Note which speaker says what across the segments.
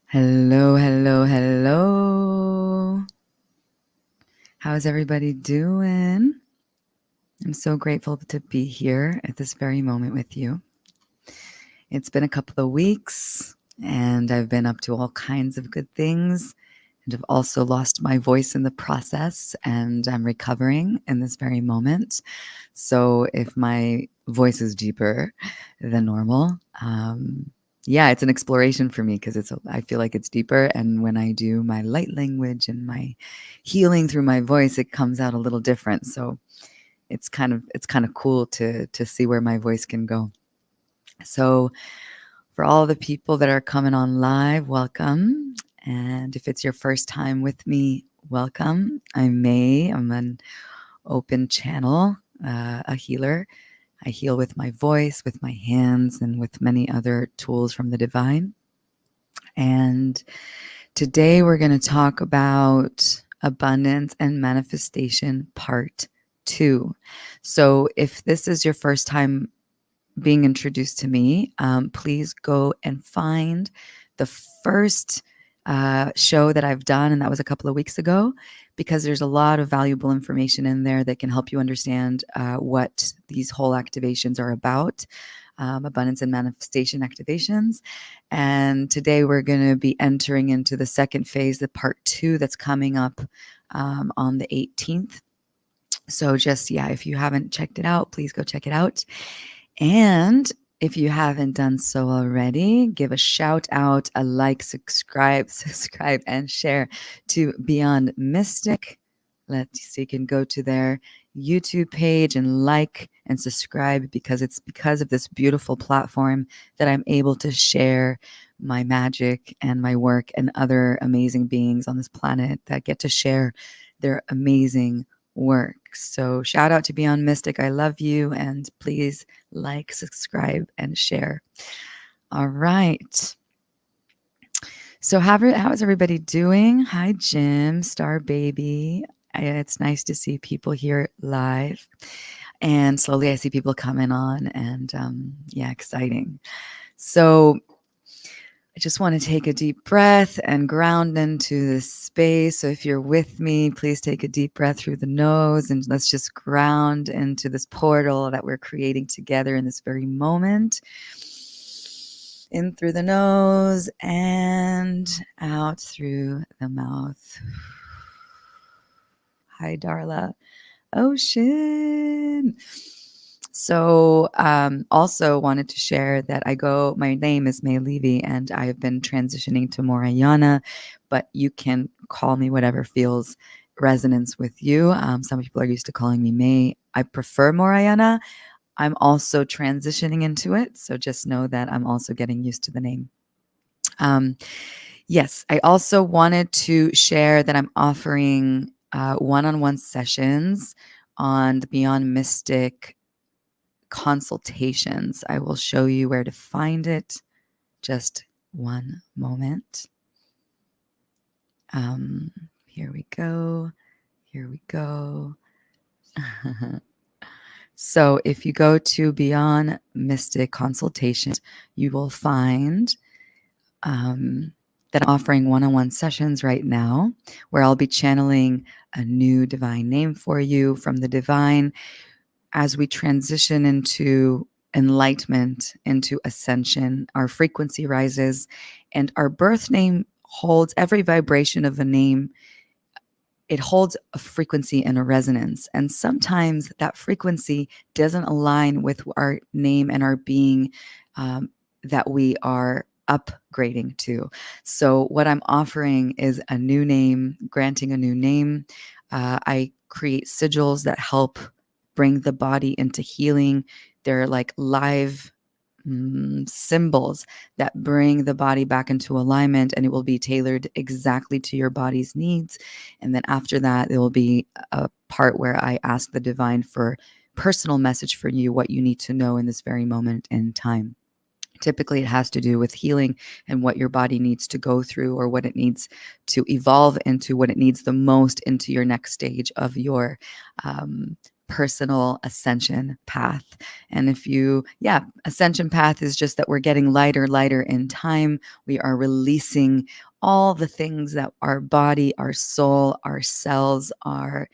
Speaker 1: Hello, hello, hello. How's everybody doing? I'm so grateful to be here at this very moment with you. It's been a couple of weeks and I've been up to all kinds of good things and I've also lost my voice in the process and I'm recovering in this very moment. So if my voice is deeper than normal, yeah, it's an exploration for me because I feel like it's deeper. And when I do my light language and my healing through my voice, it comes out a little different. So it's kind of cool to see where my voice can go. So for all the people that are coming on live, welcome. And if it's your first time with me, welcome. I'm May. I'm an open channel, a healer. I heal with my voice, with my hands, and with many other tools from the divine. And today we're going to talk about abundance and manifestation part 2. So if this is your first time being introduced to me, please go and find the first show that I've done, and that was a couple of weeks ago, because there's a lot of valuable information in there that can help you understand what these whole activations are about, abundance and manifestation activations. And today we're going to be entering into the second phase, the part 2 that's coming up on the 18th. So just, yeah, if you haven't checked it out, please go check it out. And if you haven't done so already, give a shout out, a like, subscribe, and share to Beyond Mystic. So you can go to their YouTube page and like and subscribe, because it's because of this beautiful platform that I'm able to share my magic and my work and other amazing beings on this planet that get to share their amazing work. So shout out to Beyond Mystic. I love you, and please like, subscribe, and share. All right. So how is everybody doing? Hi, Jim, Star Baby. It's nice to see people here live. And slowly I see people coming on, and yeah, exciting. So I just want to take a deep breath and ground into this space. So if you're with me, please take a deep breath through the nose and let's just ground into this portal that we're creating together in this very moment. In through the nose and out through the mouth. Hi, Darla. Ocean. So also wanted to share that my name is May Levy, and I've been transitioning to Morayana, but you can call me whatever feels resonance with you. Some people are used to calling me May. I prefer Morayana. I'm also transitioning into it, so just know that I'm also getting used to the name. Yes, I also wanted to share that I'm offering one-on-one sessions on the Beyond Mystic consultations. I will show you where to find it. Just one moment. Here we go. Here we go. So if you go to Beyond Mystic Consultations, you will find that I'm offering one-on-one sessions right now where I'll be channeling a new divine name for you from the divine as we transition into enlightenment, into ascension. Our frequency rises, and our birth name holds every vibration of a name. It holds a frequency and a resonance. And sometimes that frequency doesn't align with our name and our being that we are upgrading to. So what I'm offering is a new name, granting a new name. I create sigils that help bring the body into healing. They're like live symbols that bring the body back into alignment, and it will be tailored exactly to your body's needs. And then after that, there will be a part where I ask the divine for personal message for you, what you need to know in this very moment in time. Typically, it has to do with healing and what your body needs to go through, or what it needs to evolve into, what it needs the most into your next stage of your personal ascension path. And ascension path is just that we're getting lighter in time. We are releasing all the things that our body, our soul, our cells, our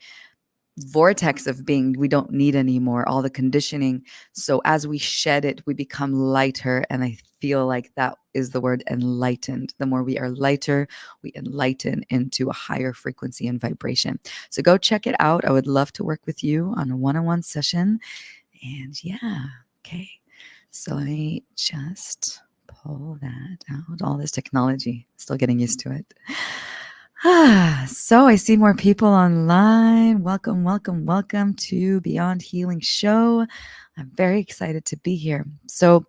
Speaker 1: vortex of being we don't need anymore, all the conditioning. So as we shed it, we become lighter. And I feel like that is the word enlightened. The more we are lighter, we enlighten into a higher frequency and vibration. So go check it out. I would love to work with you on a one-on-one session. And okay. So let me just pull that out. All this technology, still getting used to it. So I see more people online. Welcome to Beyond Healing Show. I'm very excited to be here. So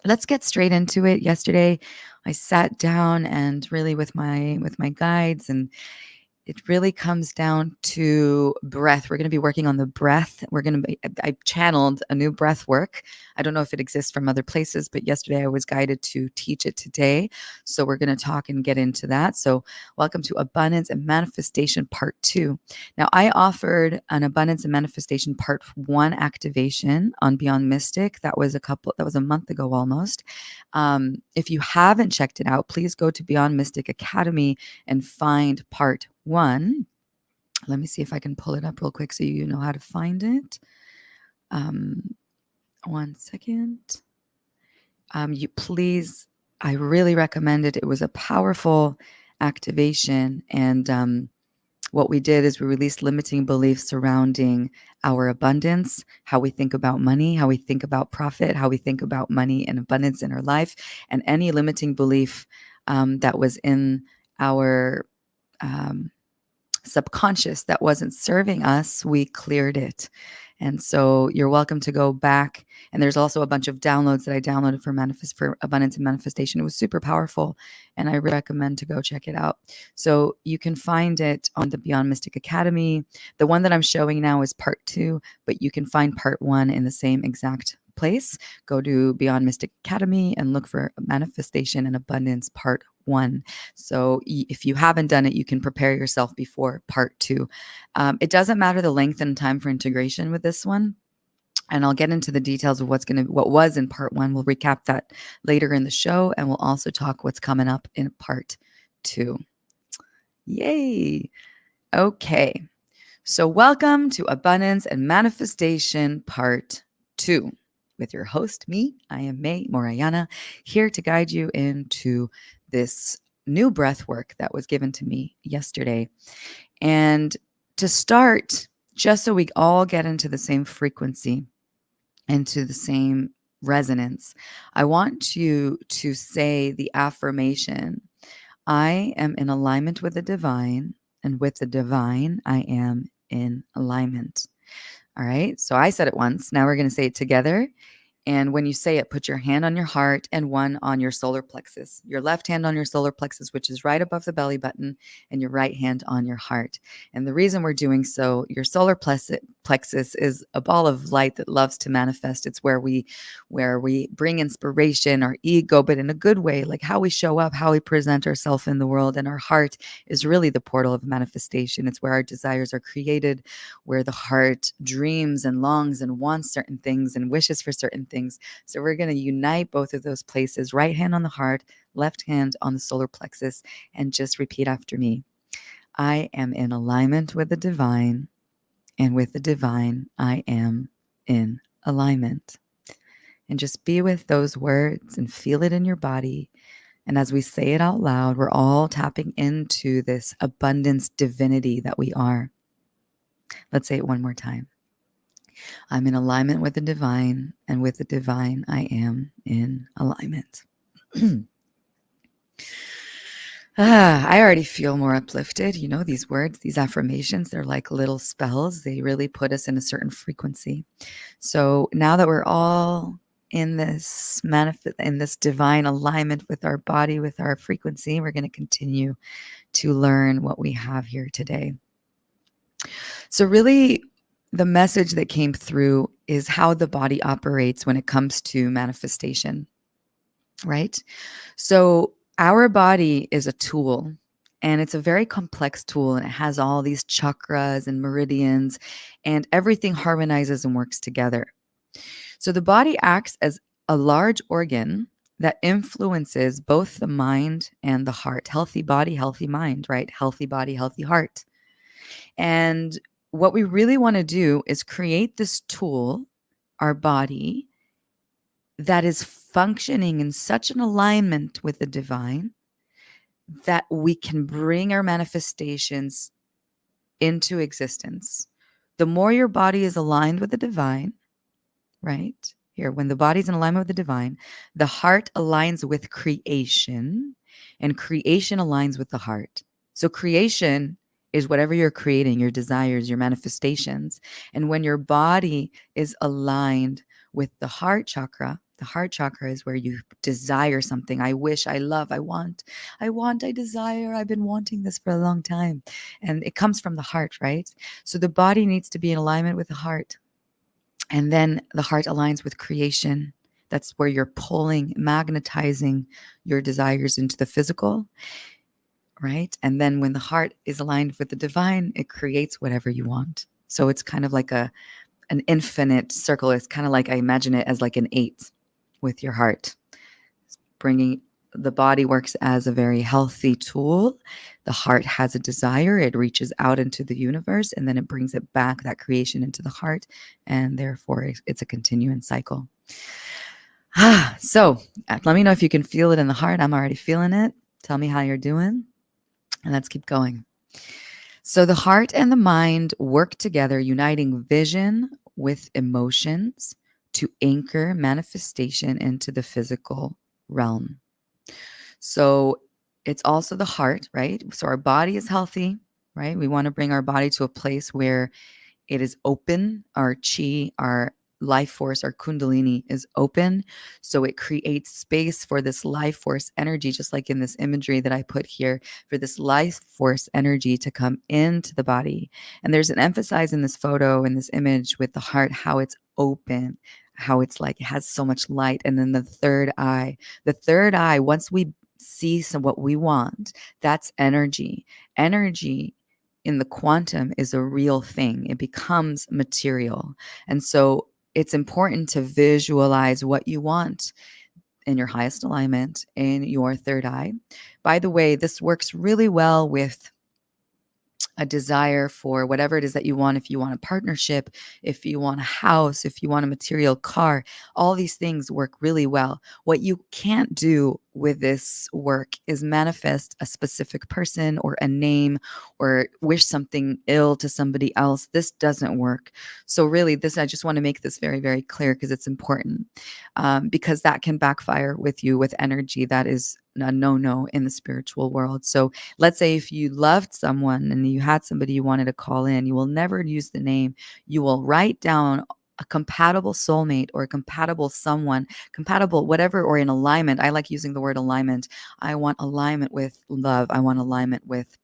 Speaker 1: let's get straight into it. Yesterday, I sat down and really with my guides, and it really comes down to breath. We're going to be working on the breath. I channeled a new breath work. I don't know if it exists from other places, but yesterday I was guided to teach it today. So we're going to talk and get into that. So welcome to Abundance and Manifestation Part 2. Now, I offered an Abundance and Manifestation Part 1 activation on Beyond Mystic. That was a month ago almost. If you haven't checked it out, please go to Beyond Mystic Academy and find Part 1. Let me see if I can pull it up real quick so you know how to find it. 1 second. I really recommend it. It was a powerful activation. And what we did is we released limiting beliefs surrounding our abundance, how we think about money, how we think about profit, how we think about money and abundance in our life, and any limiting belief that was in our subconscious that wasn't serving us, we cleared it. And so you're welcome to go back. And there's also a bunch of downloads that I downloaded for Abundance and Manifestation. It was super powerful, and I recommend to go check it out. So you can find it on the Beyond Mystic Academy. The one that I'm showing now is Part 2, but you can find Part 1 in the same exact place. Go to Beyond Mystic Academy and look for Manifestation and Abundance Part 1. So if you haven't done it, you can prepare yourself before Part 2. It doesn't matter the length and time for integration with this one. And I'll get into the details of what was in Part 1. We'll recap that later in the show, and we'll also talk what's coming up in Part 2. Yay. Okay. So welcome to Abundance and Manifestation Part 2. With your host, me. I am May Morayana, here to guide you into this new breath work that was given to me yesterday. And to start, just so we all get into the same frequency, into the same resonance, I want you to say the affirmation, I am in alignment with the divine, and with the divine, I am in alignment. All right. So I said it once. Now we're going to say it together. And when you say it, put your hand on your heart and one on your solar plexus. Your left hand on your solar plexus, which is right above the belly button, and your right hand on your heart. And the reason we're doing so, your solar plexus is a ball of light that loves to manifest. It's where we bring inspiration, our ego, but in a good way, like how we show up, how we present ourselves in the world. And our heart is really the portal of manifestation. It's where our desires are created, where the heart dreams and longs and wants certain things and wishes for certain things. So we're going to unite both of those places, right hand on the heart, left hand on the solar plexus, and just repeat after me. I am in alignment with the divine, and with the divine, I am in alignment. And just be with those words and feel it in your body. And as we say it out loud, we're all tapping into this abundance divinity that we are. Let's say it one more time. I'm in alignment with the divine, and with the divine, I am in alignment. I already feel more uplifted. You know, these words, these affirmations, they're like little spells. They really put us in a certain frequency. So now that we're all in this divine alignment with our body, with our frequency, we're going to continue to learn what we have here today. So really, the message that came through is how the body operates when it comes to manifestation, right? So our body is a tool, And it's a very complex tool, and it has all these chakras and meridians, and everything harmonizes and works together. So the body acts as a large organ that influences both the mind and the heart. Healthy body, healthy mind, right? Healthy body, healthy heart. And what we really want to do is create this tool, our body, that is functioning in such an alignment with the divine that we can bring our manifestations into existence. The more your body is aligned with the divine, right? Here, when the body's in alignment with the divine, the heart aligns with creation, and creation aligns with the heart. So, creation is whatever you're creating, your desires, your manifestations. And when your body is aligned with the heart chakra is where you desire something. I wish, I love, I want, I desire. I've been wanting this for a long time. And it comes from the heart, right? So, the body needs to be in alignment with the heart. And then the heart aligns with creation. That's where you're pulling, magnetizing your desires into the physical, right? And then when the heart is aligned with the divine, it creates whatever you want. So it's kind of like an infinite circle. It's kind of like, I imagine it as like an 8 with your heart. Bringing the body works as a very healthy tool. The heart has a desire. It reaches out into the universe, and then it brings it back, that creation, into the heart. And therefore, it's a continuing cycle. So let me know if you can feel it in the heart. I'm already feeling it. Tell me how you're doing. And let's keep going. So the heart and the mind work together, uniting vision with emotions to anchor manifestation into the physical realm. So it's also the heart, right? So our body is healthy, right? We want to bring our body to a place where it is open. Our chi, our life force, our kundalini is open. So it creates space for this life force energy, just like in this imagery that I put here, for this life force energy to come into the body. And there's an emphasis in this photo, in this image with the heart, how it's open, how it's like it has so much light. And then the third eye, once we see what we want, that's energy. Energy in the quantum is a real thing. It becomes material. And so it's important to visualize what you want in your highest alignment in your third eye. By the way, this works really well with a desire for whatever it is that you want. If you want a partnership, if you want a house, if you want a material car, all these things work really well. What you can't do with this work is manifest a specific person or a name or wish something ill to somebody else. This doesn't work. So really, I just want to make this very, very clear because it's important, because that can backfire with you with energy that is a no in the spiritual world. So let's say if you loved someone and you had somebody you wanted to call in, you will never use the name. You will write down a compatible soulmate or a compatible someone, compatible whatever, or in alignment. I like using the word alignment. I want alignment with love. I want alignment with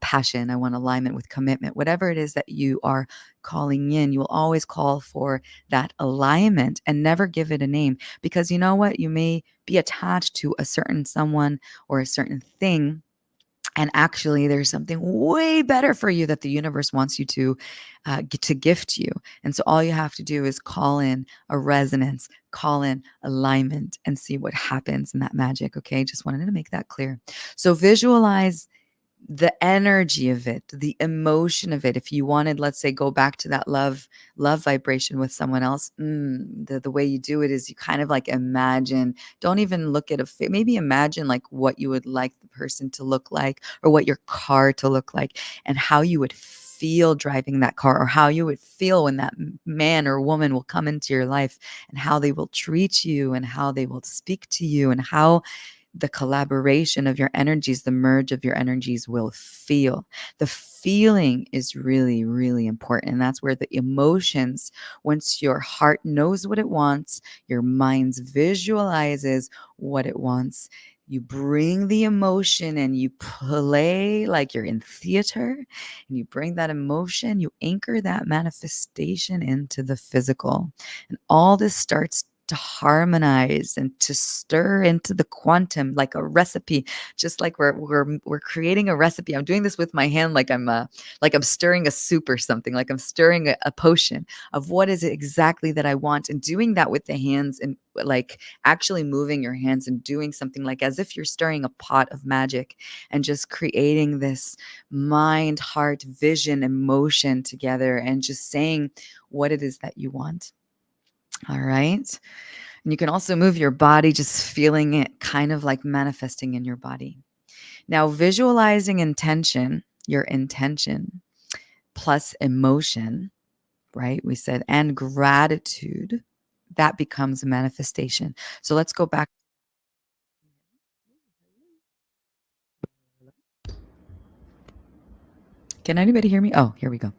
Speaker 1: passion. I want alignment with commitment. Whatever it is that you are calling in, you will always call for that alignment and never give it a name, because you know what? You may be attached to a certain someone or a certain thing, and actually there's something way better for you that the universe wants you to gift you. And so all you have to do is call in a resonance, call in alignment, and see what happens in that magic. Okay, just wanted to make that clear. So visualize the energy of it, the emotion of it. If you wanted, let's say, go back to that love vibration with someone else, the way you do it is you kind of like imagine, don't even look at maybe imagine like what you would like the person to look like, or what your car to look like, and how you would feel driving that car, or how you would feel when that man or woman will come into your life, and how they will treat you, and how they will speak to you, and how the collaboration of your energies, the merge of your energies will feel. The feeling is really, really important. And that's where the emotions, once your heart knows what it wants, your mind visualizes what it wants, you bring the emotion and you play like you're in theater, and you bring that emotion, you anchor that manifestation into the physical. And all this starts to harmonize and to stir into the quantum like a recipe, just like we're creating a recipe. I'm doing this with my hand like I'm stirring a soup or something, like I'm stirring a potion of what is it exactly that I want, and doing that with the hands, and like actually moving your hands and doing something like as if you're stirring a pot of magic, and just creating this mind, heart, vision, emotion together, and just saying what it is that you want. All right. And you can also move your body, just feeling it kind of like manifesting in your body. Now, visualizing intention, your intention plus emotion, right? We said, and gratitude, that becomes a manifestation. So let's go back. Can anybody hear me? Oh, here we go.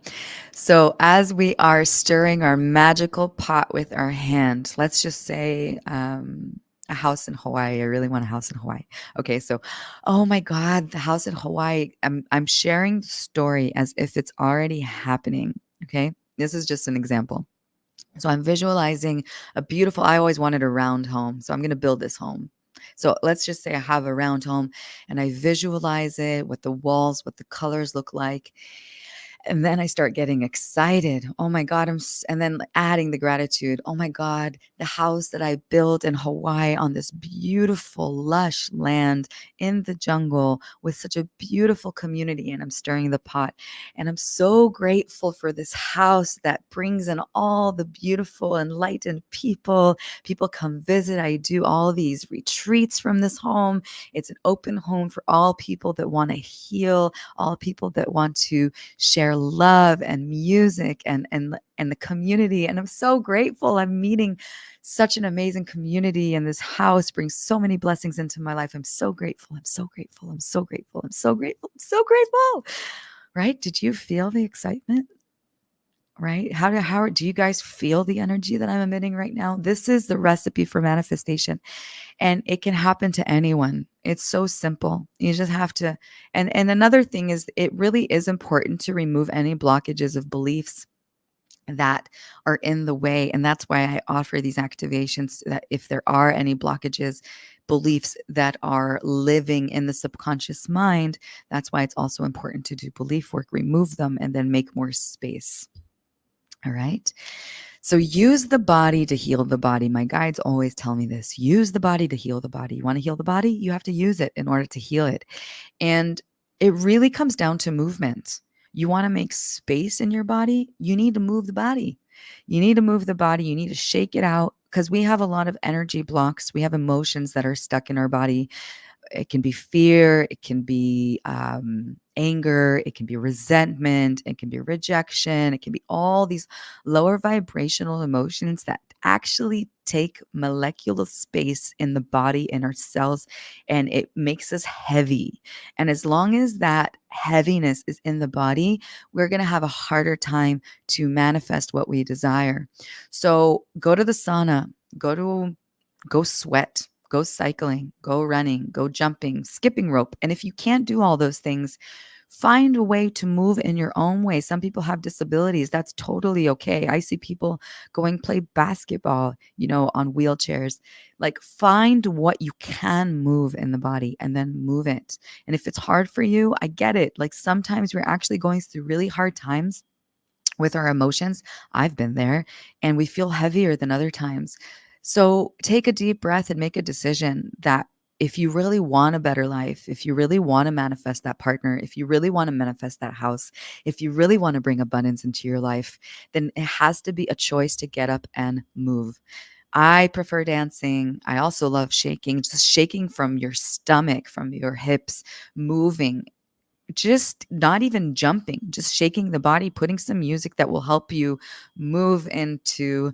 Speaker 1: So, as we are stirring our magical pot with our hand, let's just say a house in Hawaii. I really want a house in Hawaii. Okay, so, oh my God, the house in Hawaii. I'm sharing the story as if it's already happening. Okay, this is just an example. So, I'm visualizing a beautiful, I always wanted a round home. So, I'm going to build this home. So, let's just say I have a round home and I visualize it, what the walls, what the colors look like, and then I start getting excited. Oh my God. And then adding the gratitude. Oh my God, the house that I built in Hawaii on this beautiful, lush land in the jungle with such a beautiful community. And I'm stirring the pot. And I'm so grateful for this house that brings in all the beautiful, enlightened people. People come visit. I do all these retreats from this home. It's an open home for all people that want to heal, all people that want to share love and music and the community. And I'm so grateful. I'm meeting such an amazing community, and this house brings so many blessings into my life. I'm so grateful. I'm so grateful. I'm so grateful. I'm so grateful. I'm so grateful. Right? Did you feel the excitement? Right? How do you guys feel the energy that I'm emitting right now? This is the recipe for manifestation, and it can happen to anyone. It's so simple. You just have to. And another thing is, it really is important to remove any blockages of beliefs that are in the way. And that's why I offer these activations, that if there are any blockages, beliefs that are living in the subconscious mind, that's why it's also important to do belief work, remove them, and then make more space. All right. So use the body to heal the body. My guides always tell me this: use the body to heal the body. You want to heal the body? You have to use it in order to heal it. And it really comes down to movement. You want to make space in your body? You need to move the body. You need to move the body. You need to shake it out, because we have a lot of energy blocks. We have emotions that are stuck in our body. It can be fear, it can be anger, it can be resentment, it can be rejection, it can be all these lower vibrational emotions that actually take molecular space in the body, in our cells, and it makes us heavy. And as long as that heaviness is in the body, we're going to have a harder time to manifest what we desire. So go to the sauna, go to go sweat, go cycling, go running, go jumping, skipping rope. And if you can't do all those things, find a way to move in your own way. Some people have disabilities. That's totally okay. I see people going play basketball, on wheelchairs. Like, find what you can move in the body and then move it. And if it's hard for you, I get it. Like, sometimes we're actually going through really hard times with our emotions. I've been there, and we feel heavier than other times. So take a deep breath and make a decision that if you really want a better life, if you really want to manifest that partner, if you really want to manifest that house, if you really want to bring abundance into your life, then it has to be a choice to get up and move. I prefer dancing. I also love shaking, just shaking from your stomach, from your hips, moving, just not even jumping, just shaking the body, putting some music that will help you move into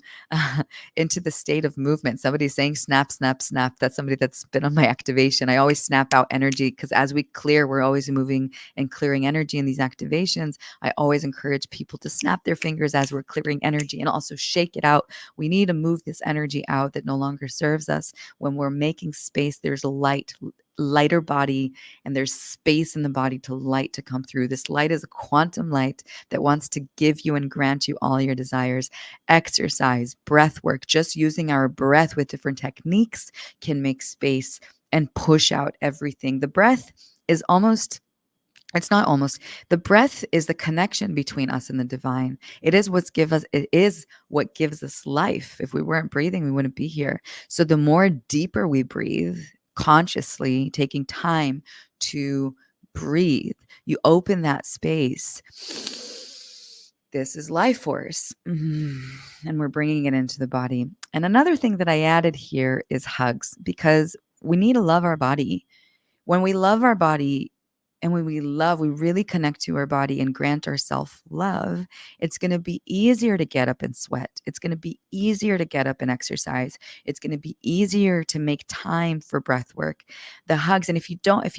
Speaker 1: into the state of movement. Somebody's saying snap, snap, snap. That's somebody that's been on my activation. I always snap out energy, because as we clear, we're always moving and clearing energy in these activations. I always encourage people to snap their fingers as we're clearing energy, and also shake it out. We need to move this energy out that no longer serves us. When we're making space, there's light lighter body, and there's space in the body to light to come through. This light is a quantum light that wants to give you and grant you all your desires. Exercise, breath work, just using our breath with different techniques can make space and push out everything. The breath is almost, it's not almost, the breath is the connection between us and the divine. It is what gives us life. If we weren't breathing, we wouldn't be here. So the more deeper we breathe, consciously taking time to breathe, you open that space. This is life force. And we're bringing it into the body. And another thing that I added here is hugs, because we need to love our body. When we love our body, and when we really connect to our body and grant ourselves love, it's going to be easier to get up and sweat. It's going to be easier to get up and exercise. It's going to be easier to make time for breath work. The hugs, and if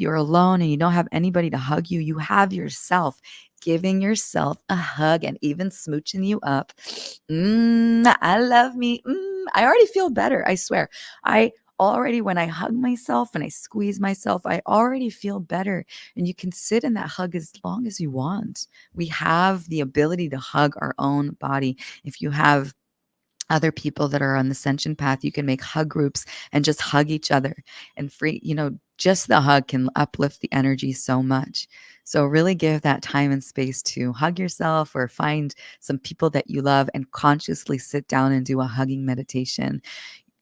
Speaker 1: you're alone and you don't have anybody to hug you, you have yourself. Giving yourself a hug and even smooching you up. I love me. I already feel better. I swear. When I hug myself and I squeeze myself, I already feel better. And you can sit in that hug as long as you want. We have the ability to hug our own body. If you have other people that are on the ascension path, you can make hug groups and just hug each other and just the hug can uplift the energy so much. So really give that time and space to hug yourself, or find some people that you love and consciously sit down and do a hugging meditation.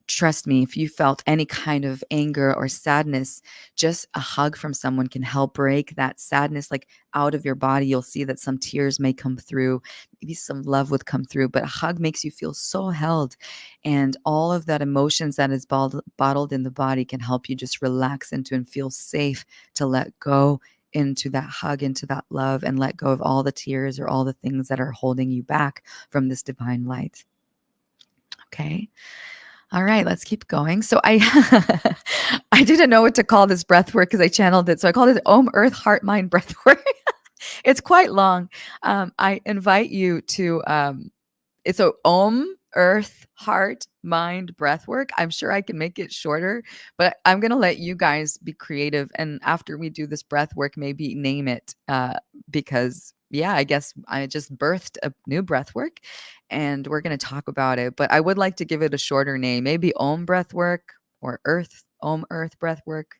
Speaker 1: Trust me, if you felt any kind of anger or sadness, just a hug from someone can help break that sadness out of your body. You'll see that some tears may come through, maybe some love would come through, but a hug makes you feel so held. And all of that emotions that is bottled in the body can help you just relax into and feel safe to let go into that hug, into that love, and let go of all the tears or all the things that are holding you back from this divine light. Okay. All right, let's keep going. So I I didn't know what to call this breath work because I channeled it. So I called it Om Earth Heart Mind Breath Work. It's quite long. I invite you to it's a Om Earth Heart Mind Breath Work. I'm sure I can make it shorter, but I'm going to let you guys be creative, and after we do this breath work, maybe name it because I guess I just birthed a new breath work and we're going to talk about it, but I would like to give it a shorter name, maybe Om Breath Work or Om Earth Breath Work.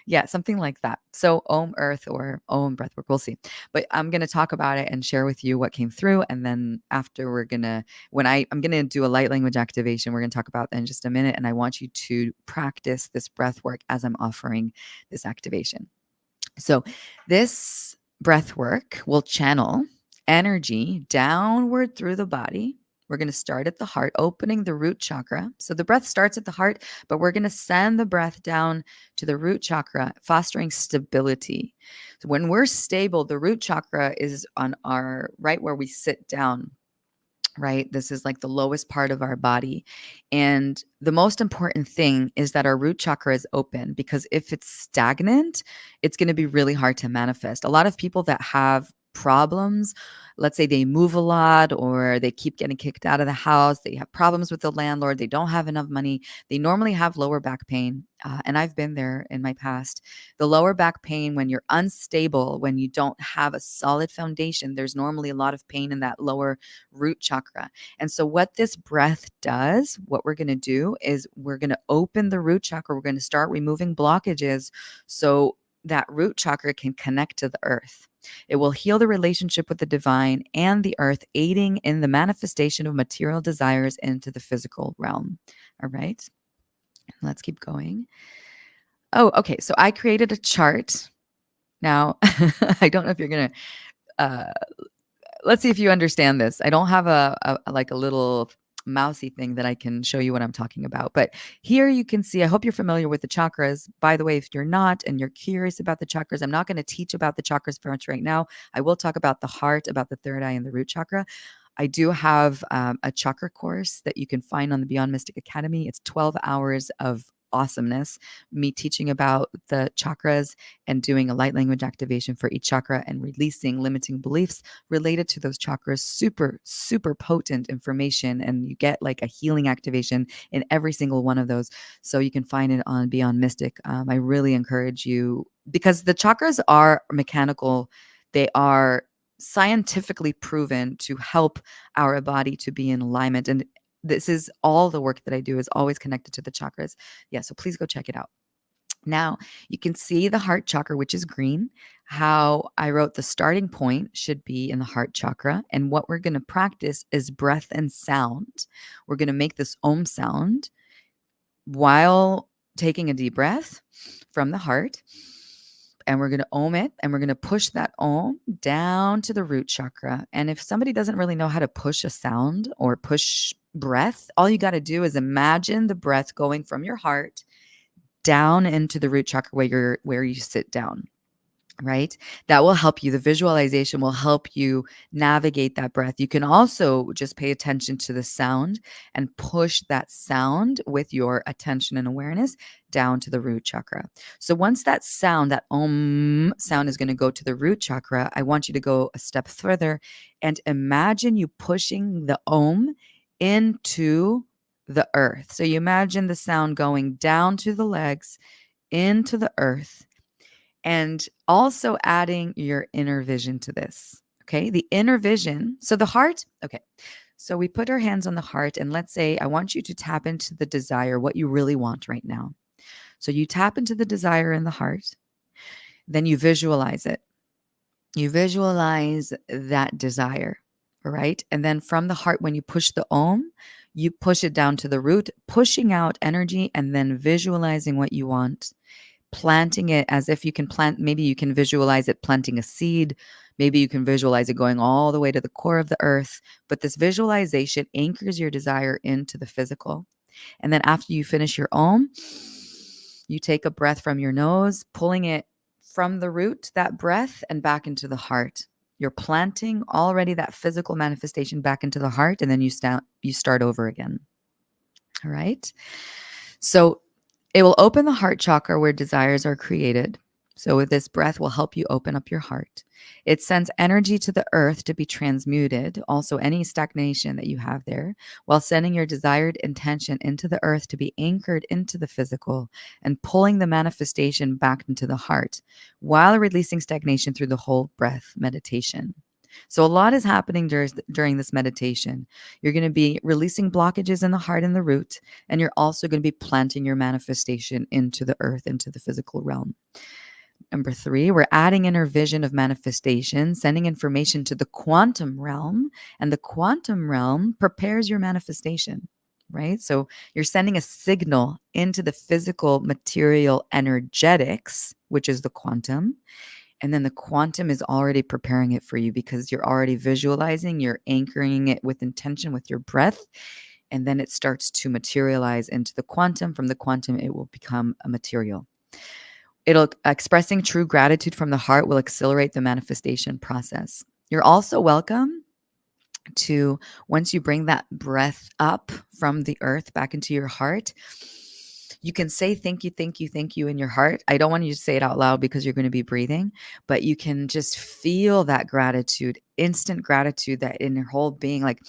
Speaker 1: Yeah, something like that. So Om Earth or Om Breathwork, we'll see. But I'm going to talk about it and share with you what came through. And then after I'm going to do a light language activation, we're going to talk about that in just a minute. And I want you to practice this breath work as I'm offering this activation. So this breath work will channel energy downward through the body. We're going to start at the heart, opening the root chakra. So the breath starts at the heart, but we're going to send the breath down to the root chakra, fostering stability. So when we're stable, the root chakra is on our right where we sit down, right? This is like the lowest part of our body. And the most important thing is that our root chakra is open, because if it's stagnant, it's going to be really hard to manifest. A lot of people that have problems, let's say they move a lot or they keep getting kicked out of the house, they have problems with the landlord, they don't have enough money, they normally have lower back pain. And I've been there in my past. The lower back pain, when you're unstable, when you don't have a solid foundation, there's normally a lot of pain in that lower root chakra. And so what this breath does, what we're going to do is we're going to open the root chakra. We're going to start removing blockages so that root chakra can connect to the earth. It will heal the relationship with the divine and the earth, aiding in the manifestation of material desires into the physical realm. All right, let's keep going. Oh, okay. So I created a chart. Now, I don't know if you're going to, let's see if you understand this. I don't have a little mousy thing that I can show you what I'm talking about. But here you can see, I hope you're familiar with the chakras. By the way, if you're not and you're curious about the chakras, I'm not going to teach about the chakras very much right now. I will talk about the heart, about the third eye and the root chakra. I do have a chakra course that you can find on the Beyond Mystic Academy. It's 12 hours of awesomeness, me teaching about the chakras and doing a light language activation for each chakra and releasing limiting beliefs related to those chakras. Super, super potent information. And you get like a healing activation in every single one of those. So you can find it on Beyond Mystic. I really encourage you, because the chakras are mechanical. They are scientifically proven to help our body to be in alignment. And this is all the work that I do is always connected to the chakras. Yeah, so please go check it out. Now, you can see the heart chakra, which is green, how I wrote the starting point should be in the heart chakra. And what we're going to practice is breath and sound. We're going to make this Om sound while taking a deep breath from the heart. And we're going to Om it, and we're going to push that Om down to the root chakra. And if somebody doesn't really know how to push a sound or push breath, all you got to do is imagine the breath going from your heart down into the root chakra where you sit down. Right? That will help you. The visualization will help you navigate that breath. You can also just pay attention to the sound and push that sound with your attention and awareness down to the root chakra. So once that sound, that Om sound is going to go to the root chakra, I want you to go a step further and imagine you pushing the Om into the earth. So you imagine the sound going down to the legs, into the earth, and also adding your inner vision to this. Okay. The inner vision. So the heart. Okay. So we put our hands on the heart, and let's say I want you to tap into the desire, what you really want right now. So you tap into the desire in the heart, then you visualize it. You visualize that desire. All right. And then from the heart, when you push the Om, you push it down to the root, pushing out energy, and then visualizing what you want, planting it as if you can plant. Maybe you can visualize it planting a seed. Maybe you can visualize it going all the way to the core of the earth. But this visualization anchors your desire into the physical. And then after you finish your Om, you take a breath from your nose, pulling it from the root, that breath, and back into the heart. You're planting already that physical manifestation back into the heart, and then you start over again. All right. So it will open the heart chakra where desires are created. So with this breath will help you open up your heart. It sends energy to the earth to be transmuted, also any stagnation that you have there, while sending your desired intention into the earth to be anchored into the physical and pulling the manifestation back into the heart while releasing stagnation through the whole breath meditation. So a lot is happening during this meditation. You're going to be releasing blockages in the heart and the root, and you're also going to be planting your manifestation into the earth, into the physical realm. Number 3, we're adding inner vision of manifestation, sending information to the quantum realm, and the quantum realm prepares your manifestation, right? So you're sending a signal into the physical material energetics, which is the quantum. And then the quantum is already preparing it for you because you're already visualizing, you're anchoring it with intention with your breath. And then it starts to materialize into the quantum. From the quantum, it will become a material. Expressing true gratitude from the heart will accelerate the manifestation process. You're also welcome to, once you bring that breath up from the earth back into your heart, you can say thank you, thank you, thank you in your heart. I don't want you to say it out loud because you're going to be breathing, but you can just feel that gratitude, instant gratitude that in your whole being, like,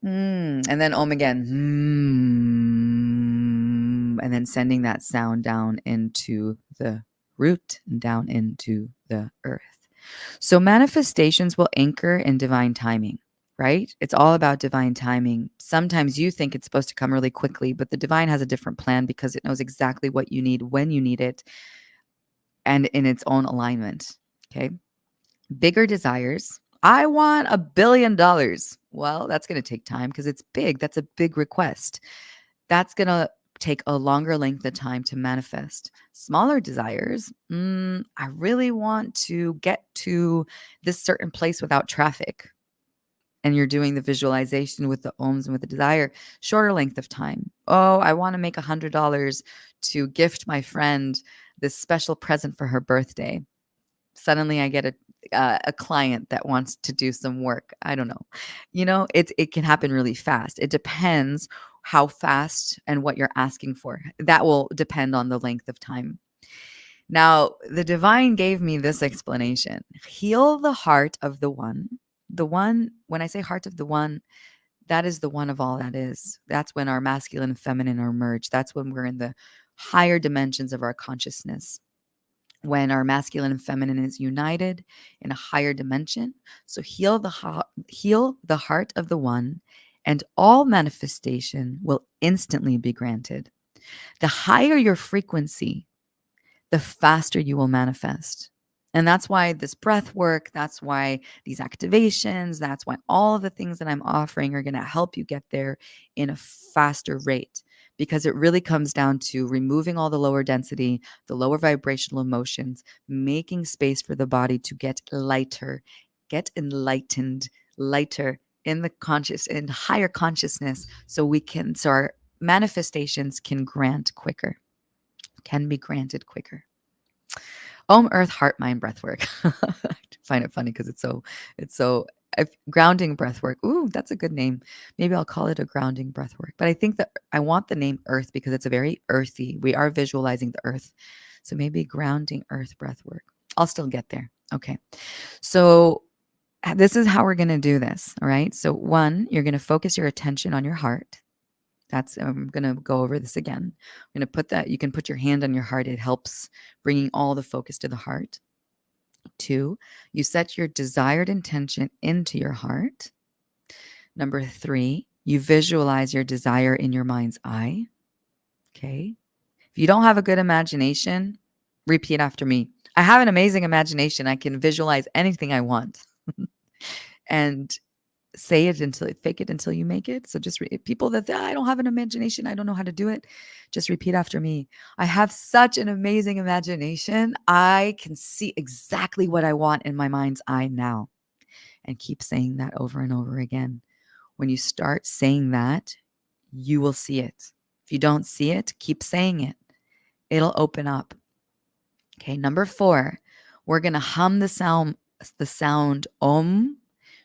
Speaker 1: and then Om again, and then sending that sound down into the root and down into the earth. So manifestations will anchor in divine timing, right? It's all about divine timing. Sometimes you think it's supposed to come really quickly, but the divine has a different plan because it knows exactly what you need when you need it and in its own alignment. Okay. Bigger desires. I want $1 billion. Well, that's going to take time because it's big. That's a big request. That's going to take a longer length of time to manifest. Smaller desires. I really want to get to this certain place without traffic. And you're doing the visualization with the Oms and with the desire. Shorter length of time. Oh, I want to make $100 to gift my friend this special present for her birthday. Suddenly I get a client that wants to do some work. I don't know. It can happen really fast. It depends how fast and what you're asking for. That will depend on the length of time. Now, the divine gave me this explanation. Heal the heart of the one. The one, when I say heart of the one, that is the one of all that is. That's when our masculine and feminine are merged. That's when we're in the higher dimensions of our consciousness. When our masculine and feminine is united in a higher dimension. So heal the heart of the one, and all manifestation will instantly be granted. The higher your frequency, the faster you will manifest. And that's why this breath work, that's why these activations, that's why all of the things that I'm offering are going to help you get there in a faster rate, because it really comes down to removing all the lower density, the lower vibrational emotions, making space for the body to get lighter, get enlightened, lighter in the conscious, in higher consciousness, so our manifestations can be granted quicker. Om, earth, heart, mind, breath work. I find it funny because it's so grounding breath work. Ooh, that's a good name. Maybe I'll call it a grounding breath work. But I think that I want the name earth because it's a very earthy. We are visualizing the earth. So maybe grounding earth breath work. I'll still get there. Okay. So this is how we're going to do this. All right. So 1, you're going to focus your attention on your heart. I'm going to go over this again. I'm going to put that, you can put your hand on your heart. It helps bringing all the focus to the heart. 2, you set your desired intention into your heart. Number 3, you visualize your desire in your mind's eye. Okay. If you don't have a good imagination, repeat after me. I have an amazing imagination. I can visualize anything I want. And fake it until you make it. So just people that I don't have an imagination, I don't know how to do it, just repeat after me. I have such an amazing imagination. I can see exactly what I want in my mind's eye now. And keep saying that over and over again. When you start saying that, you will see it. If you don't see it, keep saying it. It'll open up. Okay, number 4, we're going to hum the sound Om,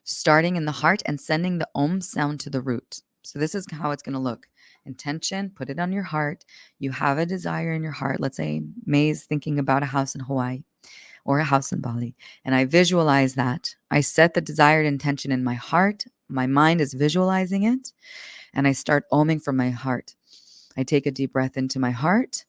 Speaker 1: starting in the heart and sending the Om sound to the root. So this is how it's going to look. Intention, put it on your heart. You have a desire in your heart. Let's say May is thinking about a house in Hawaii or a house in Bali. And I visualize that. I set the desired intention in my heart. My mind is visualizing it. And I start oming from my heart. I take a deep breath into my heart.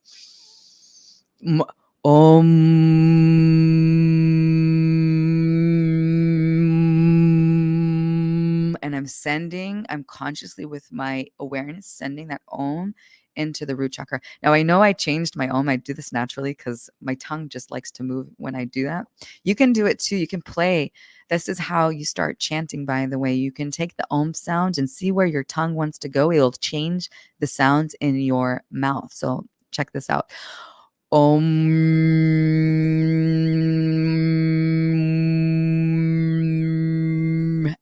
Speaker 1: Om, and I'm consciously with my awareness sending that Om into the root chakra. Now I know I changed my Om. I do this naturally because my tongue just likes to move when I do that. You can do it too. You can play. This is how you start chanting, by the way. You can take the Om sound and see where your tongue wants to go. It'll change the sounds in your mouth. So check this out. Om.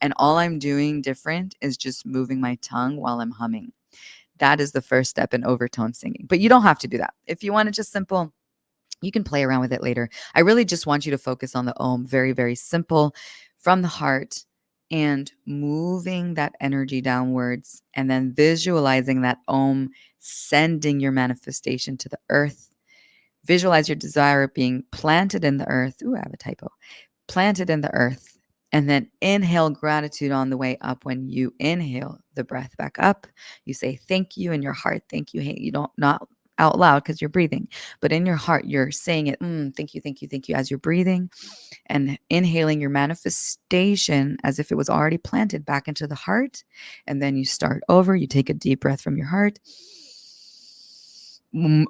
Speaker 1: And all I'm doing different is just moving my tongue while I'm humming. That is the first step in overtone singing. But you don't have to do that. If you want it just simple, you can play around with it later. I really just want you to focus on the Om. Very, very simple from the heart, and moving that energy downwards, and then visualizing that Om sending your manifestation to the earth. Visualize your desire being planted in the earth. Ooh, I have a typo. Planted in the earth. And then inhale gratitude on the way up. When you inhale the breath back up, you say thank you in your heart. Thank you. You don't, not out loud because you're breathing, but in your heart, you're saying it. Thank you, thank you, thank you, as you're breathing and inhaling your manifestation as if it was already planted back into the heart. And then you start over. You take a deep breath from your heart. Om.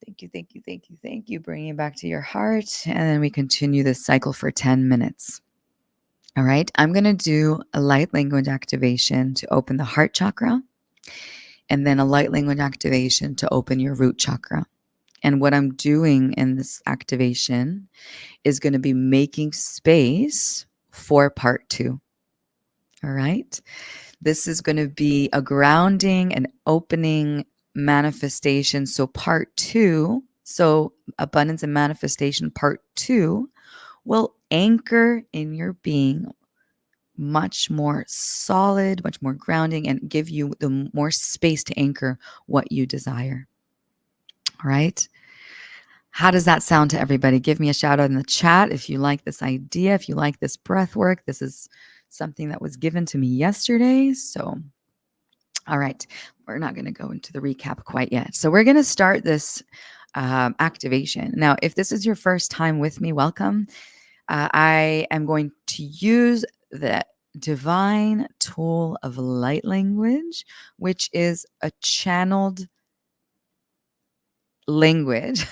Speaker 1: Thank you, thank you, thank you, thank you. Bringing it back to your heart. And then we continue this cycle for 10 minutes. All right. I'm going to do a light language activation to open the heart chakra, and then a light language activation to open your root chakra. And what I'm doing in this activation is going to be making space for part 2. All right. This is going to be a grounding and opening manifestation. So part 2, so abundance and manifestation part 2 will anchor in your being much more solid, much more grounding, and give you the more space to anchor what you desire. All right. How does that sound to everybody? Give me a shout out in the chat if you like this idea, if you like this breath work. This is something that was given to me yesterday. So, all right, we're not going to go into the recap quite yet. So, we're going to start this activation. Now, if this is your first time with me, welcome. I am going to use the divine tool of light language, which is a channeled language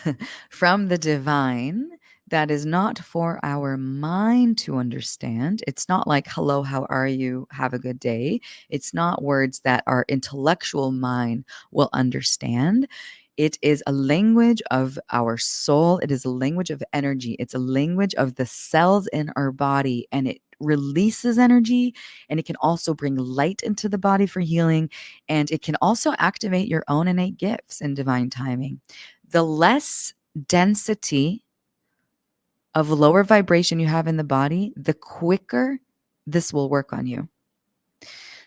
Speaker 1: from the divine that is not for our mind to understand. It's not like, hello, how are you? Have a good day. It's not words that our intellectual mind will understand. It is a language of our soul. It is a language of energy. It's a language of the cells in our body, and it releases energy, and it can also bring light into the body for healing, and it can also activate your own innate gifts in divine timing. The less density of lower vibration you have in the body, the quicker this will work on you.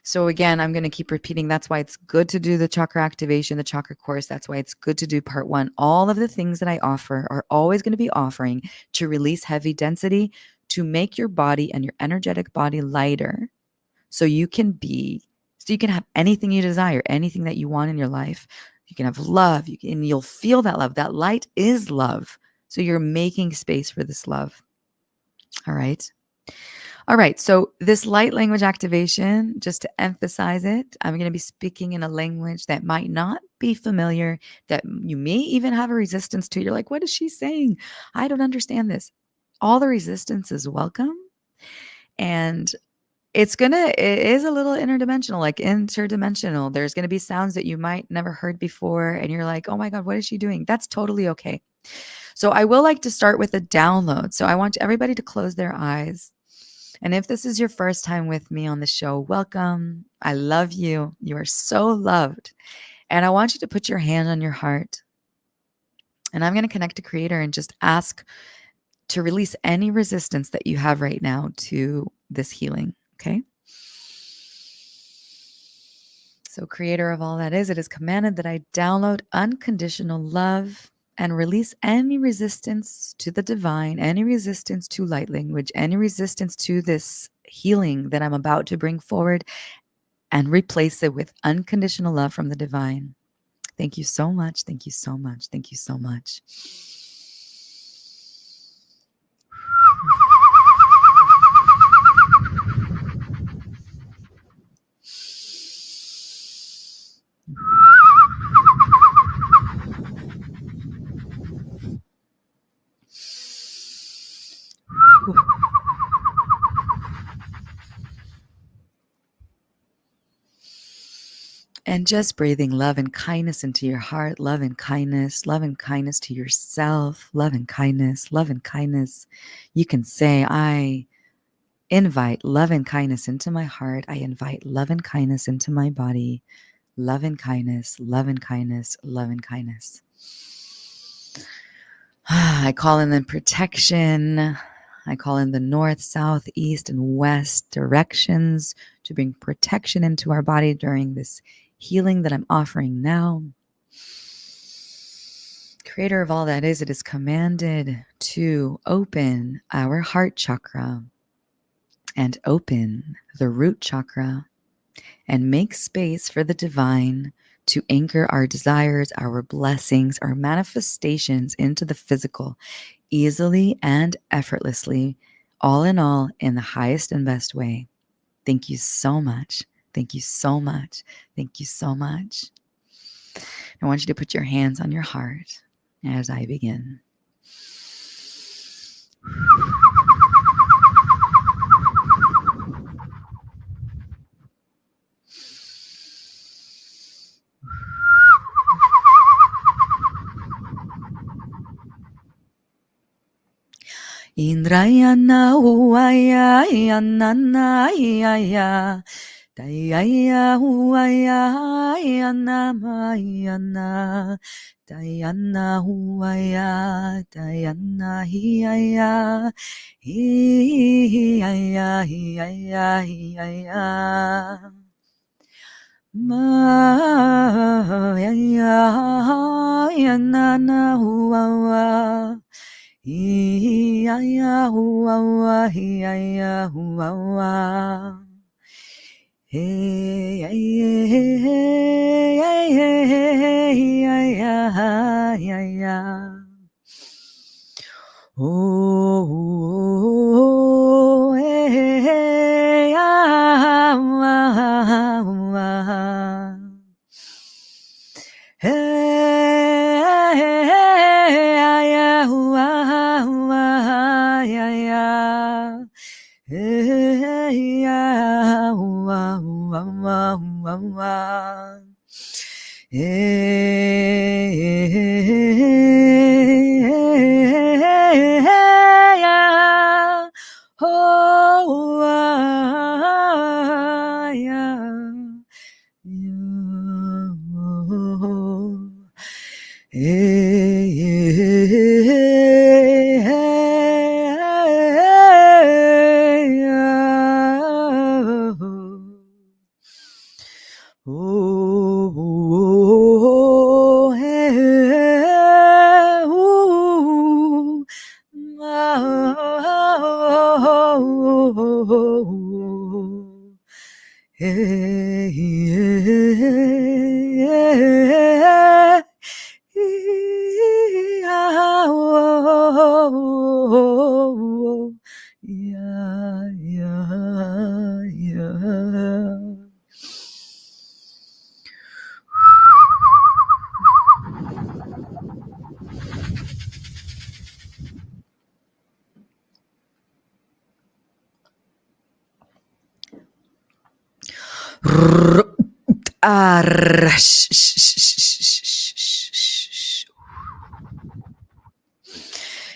Speaker 1: So again, I'm going to keep repeating. That's why it's good to do the chakra activation, the chakra course. That's why it's good to do part 1. All of the things that I offer are always going to be offering to release heavy density, to make your body and your energetic body lighter, so you can have anything you desire, anything that you want in your life. You can have love, and you'll feel that love. That light is love. So you're making space for this love. All right. All right. So this light language activation, just to emphasize it, I'm going to be speaking in a language that might not be familiar, that you may even have a resistance to. You're like, what is she saying? I don't understand this. All the resistance is welcome. And it is a little interdimensional. There's going to be sounds that you might never heard before. And you're like, oh my God, what is she doing? That's totally okay. So I will like to start with a download. So I want everybody to close their eyes. And if this is your first time with me on the show, welcome. I love you. You are so loved. And I want you to put your hand on your heart. And I'm going to connect to Creator and just ask to release any resistance that you have right now to this healing. Okay. So, Creator of all that is, it is commanded that I download unconditional love and release any resistance to the divine, any resistance to light language, any resistance to this healing that I'm about to bring forward, and replace it with unconditional love from the divine. Thank you so much. Thank you so much. Thank you so much. And just breathing love and kindness into your heart, love and kindness to yourself, love and kindness, love and kindness. You can say, I invite love and kindness into my heart. I invite love and kindness into my body. Love and kindness, love and kindness, love and kindness. I call in the protection. I call in the north, south, east, and west directions to bring protection into our body during this healing that I'm offering now. Creator of all that is, it is commanded to open our heart chakra and open the root chakra and make space for the divine to anchor our desires, our blessings, our manifestations into the physical easily and effortlessly, all in all, in the highest and best way. Thank you so much. Thank you so much. Thank you so much. I want you to put your hands on your heart as I begin. Indrayana uaya yanana iya Dayaya huaya yana mayana. Dayana huaya dayana hiaya. Hiaya hiaya hiaya. Maya yana na huawa. Hiaya huawa hiaya huawa. Hey, hey, hey, hey, hey, hey, hey, yeah, yeah, yeah. Oh, hey, hey, hey, ah, ah, ah. Hey, hey, hey, yeah, ah, ah, yeah, yeah. Hey, yeah, wah, wah, wah, wah, wah. Hey, yeah. Oh, yeah. Oh, hey, ooh, oh, hey, yeah, yeah, yeah, yeah.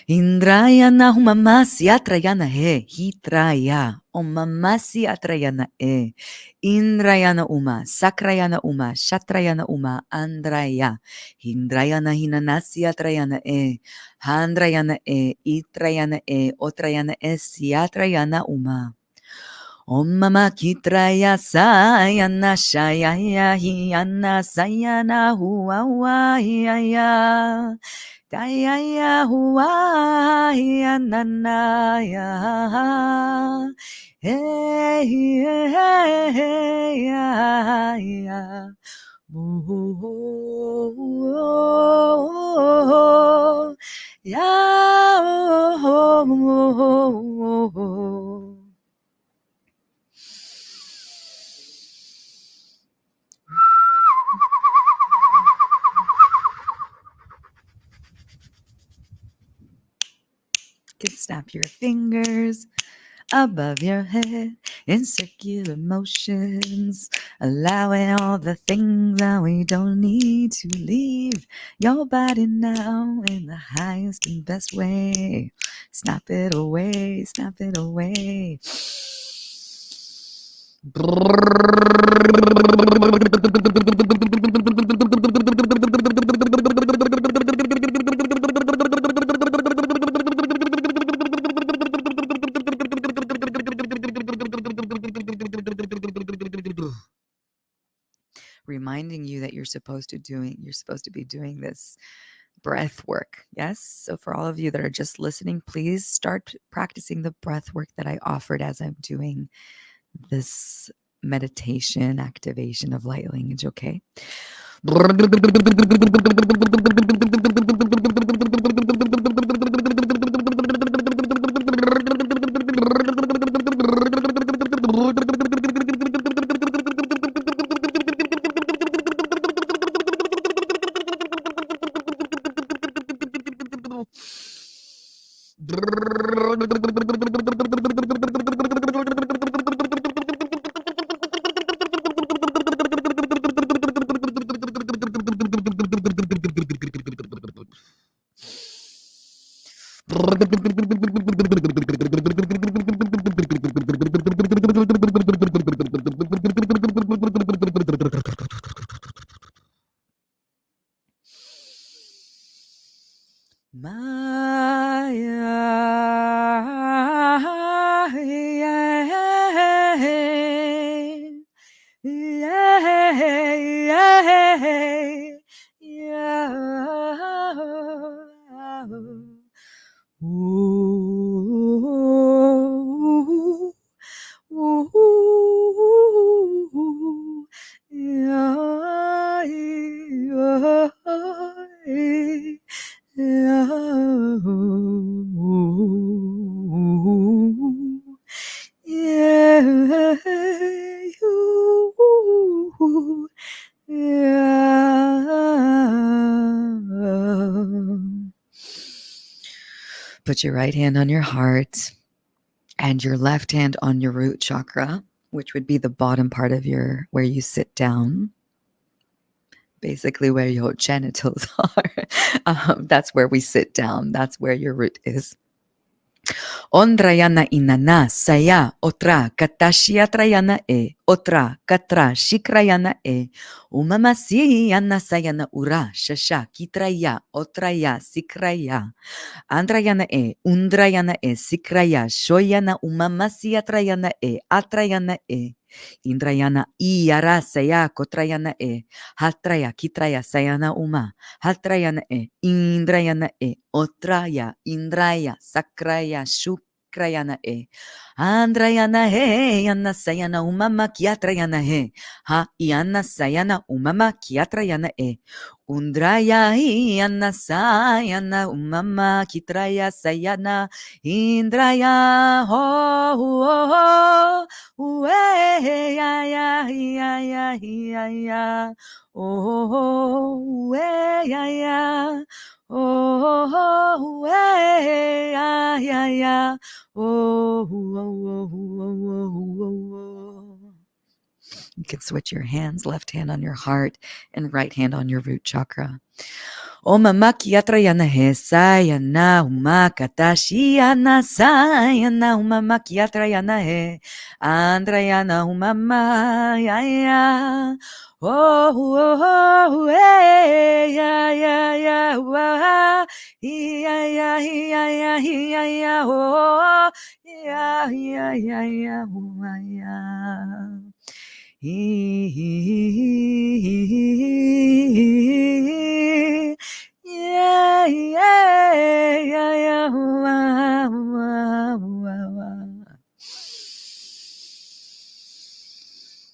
Speaker 1: Indrayana humamasi atrayana he hitraya omamasi atrayana Indrayana uma sakrayana uma shatrayana uma andraya Indrayana hinanasi atrayana handrayana itrayana otrayana siatrayana uma Om mama kitraya sayana shayaya hiyana sayana huwa ya Dayaya huwa hiyananaya Hey hey hey ya ya can snap your fingers above your head in circular motions, allowing all the things that we don't need to leave your body now in the highest and best way. Snap it away, snap it away. Reminding you that you're supposed to be doing this breath work. Yes. So for all of you that are just listening, please start practicing the breath work that I offered as I'm doing this meditation activation of light language. Okay. put your right hand on your heart and your left hand on your root chakra, which would be the bottom part of where you sit down, basically where your genitals are. That's where we sit down. That's where your root is. Ondrayana inana saya otra katashiatrayana otra katra shikrayana umamasi yana sayana ura shasha kitraya otraya sikraya Andrayana undrayana sikraya, shoyana umamasia trayana atrayana Indrayana yarasaya kotrayana hatraya kitraya sayana uma, hatrayana indrayana otraya, indraya, sakraya, shukrayana Andrayana yana sayana umama kiatrayana ha yana sayana umama kiatrayana Undraya yana sayana umama kitraya sayana indraya ho ho ho ya ya ya ya ya oh ya ya oh ya ya ya You can switch your hands, left hand on your heart and right hand on your root chakra. Omamakiatrayana he sayana umakatashiyana sayana umamakiatrayana he andrayana umama ya ya oh ya ya ya ya ya ya ya ya oh ya ya ya ya ya yeah, yeah, yeah, yeah.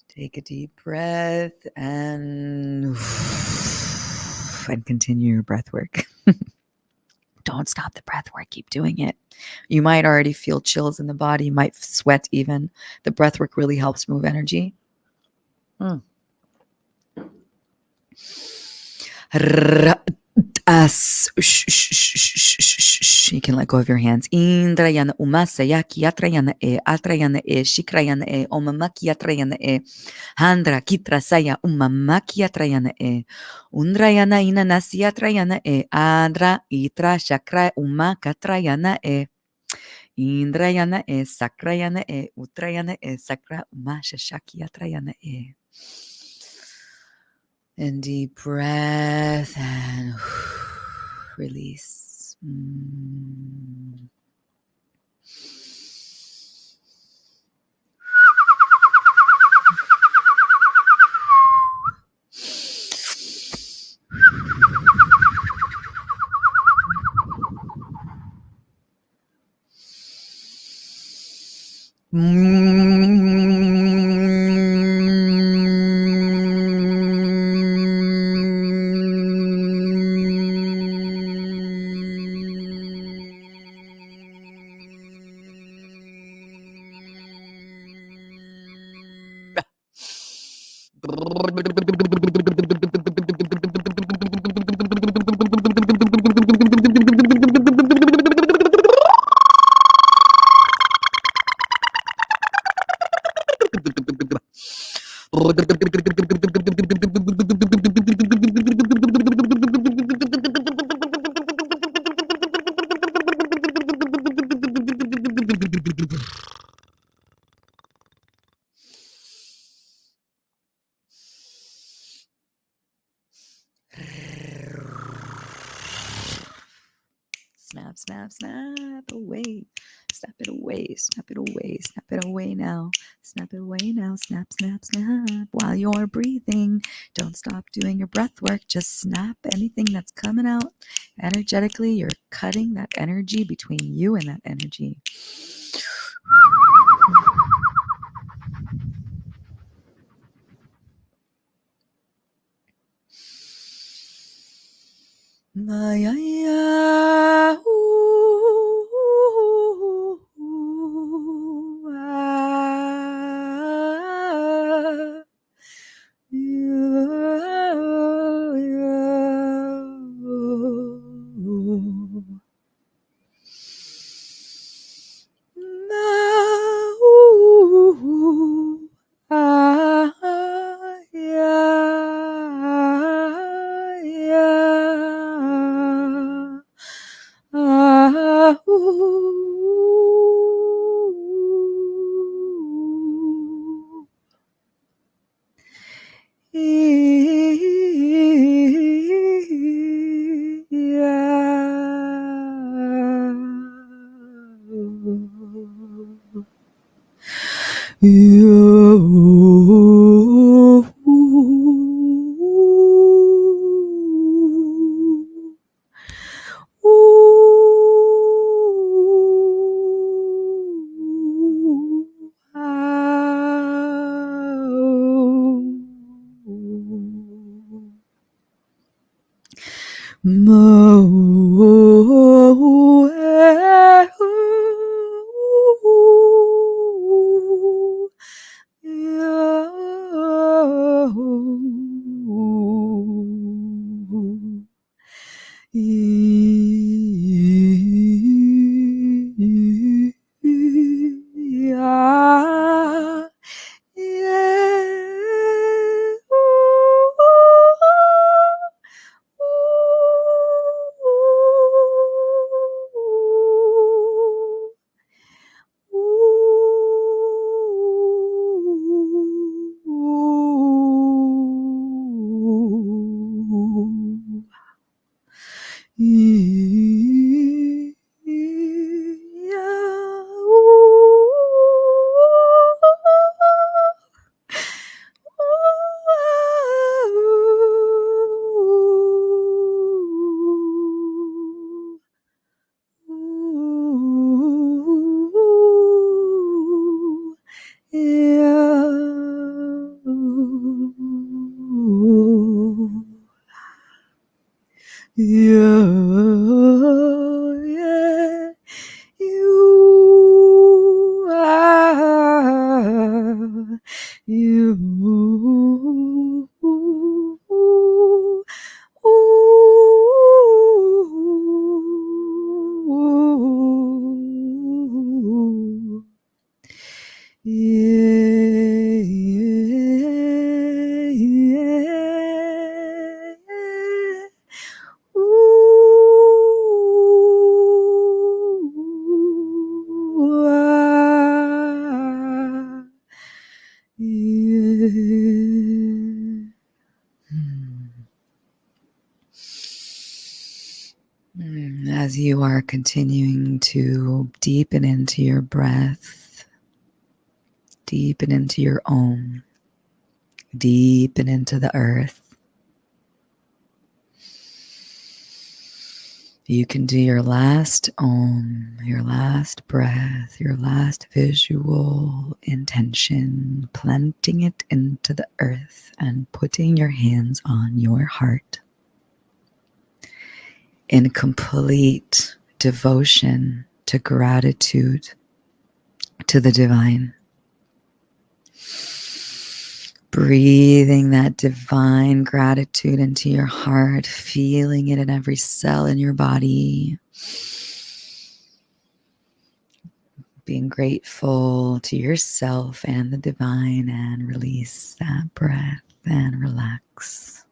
Speaker 1: Take a deep breath and continue your breath work. Don't stop the breath work. Keep doing it. You might already feel chills in the body. You might sweat even. The breath work really helps move energy. You can let go of your hands. Indrayana umasaya kiatrayana atrayana shikrayana omamakiatrayana handra kitrasaya umamakiatrayana undrayana inanasiatrayana andra itra shakra umakatrayana indrayana sakrayana utrayana sakra umashashakiatrayana And deep breath and release. Snap, snap, snap away. Snap it away, snap it away, snap it away now. Snap it away now, snap, snap, snap. While you're breathing, don't stop doing your breath work. Just snap anything that's coming out energetically. You're cutting that energy between you and that energy. Maya, As you are continuing to deepen into your breath, deepen into your Om, deepen into the earth, you can do your last Om, your last breath, your last visual intention, planting it into the earth and putting your hands on your heart in complete devotion to gratitude to the divine. Breathing that divine gratitude into your heart, feeling it in every cell in your body. Being grateful to yourself and the divine, and release that breath and relax.